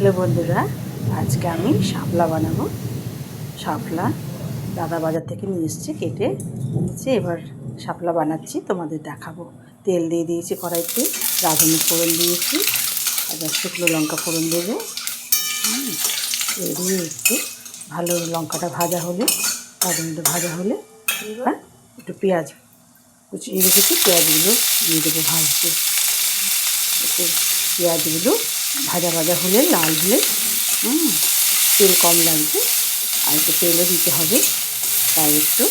Hello বন্ধুরা, আজকে আমি শাপলা বানাবো। শাপলা দাদা বাজার থেকে নিয়ে এসেছে, কেটে নিয়েছে। এবার শাপলা বানাচ্ছি, তোমাদের দেখাবো। তেল দিয়ে দিয়েছি কড়াইতে, রাঁধুনি ফোড়ন দিয়েছি, এবার শুকনো লঙ্কা ফোড়ন দেবো। দিয়ে একটু ভালো লঙ্কাটা ভাজা হলে, রাঁধুনিটা ভাজা হলে এবার একটু পেঁয়াজ কুচিয়ে রেখেছি, পেঁয়াজগুলো দিয়ে দেবো ভাজতে। একটু পেঁয়াজগুলো ভাজা ভাজা হলে, লাল হলে তেল কম লাগবে, আর একটু তেলও দিতে হবে। তাই একটু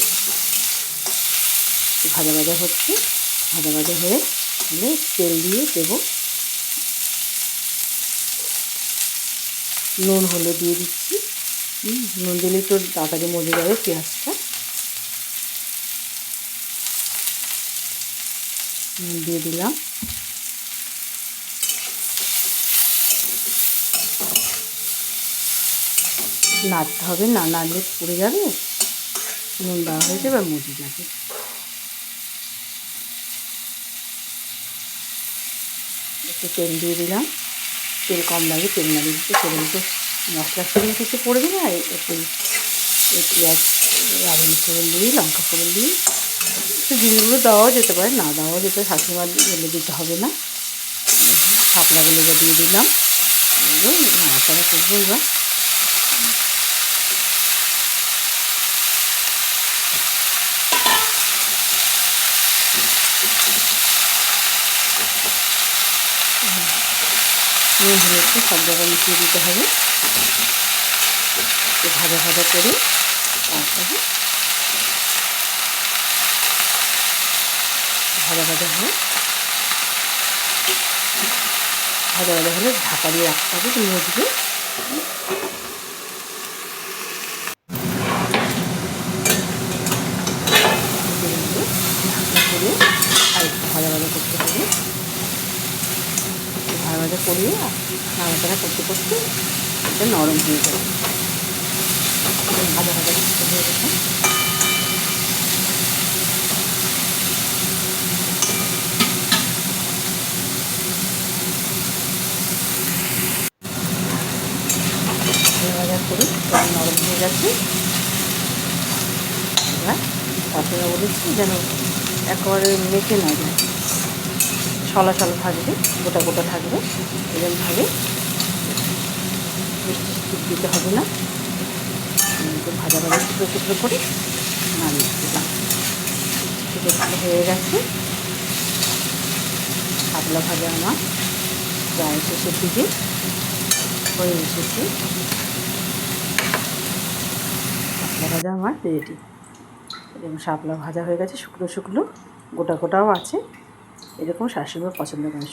ভাজা ভাজা হচ্ছে, ভাজা ভাজা হয়ে হলে তেল দিয়ে দেবো। নুন হলে দিয়ে দিচ্ছি। নুন দিলে একটু তাড়াতাড়ি মজে যাবে পেঁয়াজটা। নুন দিয়ে দিলাম। নাড়তে হবে, না নাড়লে পুড়ে যাবে। নুন দেওয়া হয়ে যাবে, মজে যাবে। একটু তেল দিয়ে দিলাম, তেল কম লাগে, তেল না দিলে সেরকম তো মশলা সেরকম কিছু পড়বে না। একটু এই পেঁয়াজ রাঁধুনি ফোড়ন দিয়ে, লঙ্কা ফোড়ন দিয়ে একটু জিরেগুলো দেওয়াও যেতে পারে, না দেওয়াও যেতে পারে, শাশুড়িমা বলে দিতে হবে না। শাপলাগুলো এবার দিয়ে দিলাম, এগুলো নাড়াচাড়া করবো। এবার নুন হলুদ সব জায়গায় মিশিয়ে দিতে হবে। একটু ভাজা ভাজা করে তারপরে ভাজা ভাজা হয়ে ভাজা ভাজা হলে ঢাকা দিয়ে রাখতে হবে, মজবে। ঢাকা করে আর একটু ভাজা ভাজা করতে হবে। ভাজা ভাজা করিয়ে নাড়াচাড়া করতে করতে এটা নরম হয়ে যাবে। ভাজা ভাজা করতে হয়ে গেছে। ভাজা করে নরম হয়ে গেছে। এবার শাশুড়া বলেছি যেন একেবারে মেখে না যায়, সলা সলা থাকবে, গোটা গোটা থাকবে, এরকমভাবে মিষ্টি দিতে হবে না। ভাজা ভাজা টুকরো টুকরো করে নামিয়ে দিলাম। টুকরো টুকরো হয়ে গেছে। শাপলা ভাজা আমার প্রায় শেষের দিকে হয়ে এসেছে। শাপলা ভাজা আমার রেডি। এরকম শাপলা ভাজা হয়ে গেছে, শুকনো শুকনো, গোটা গোটাও আছে। এরকম শাশুড়িমা পছন্দ করে।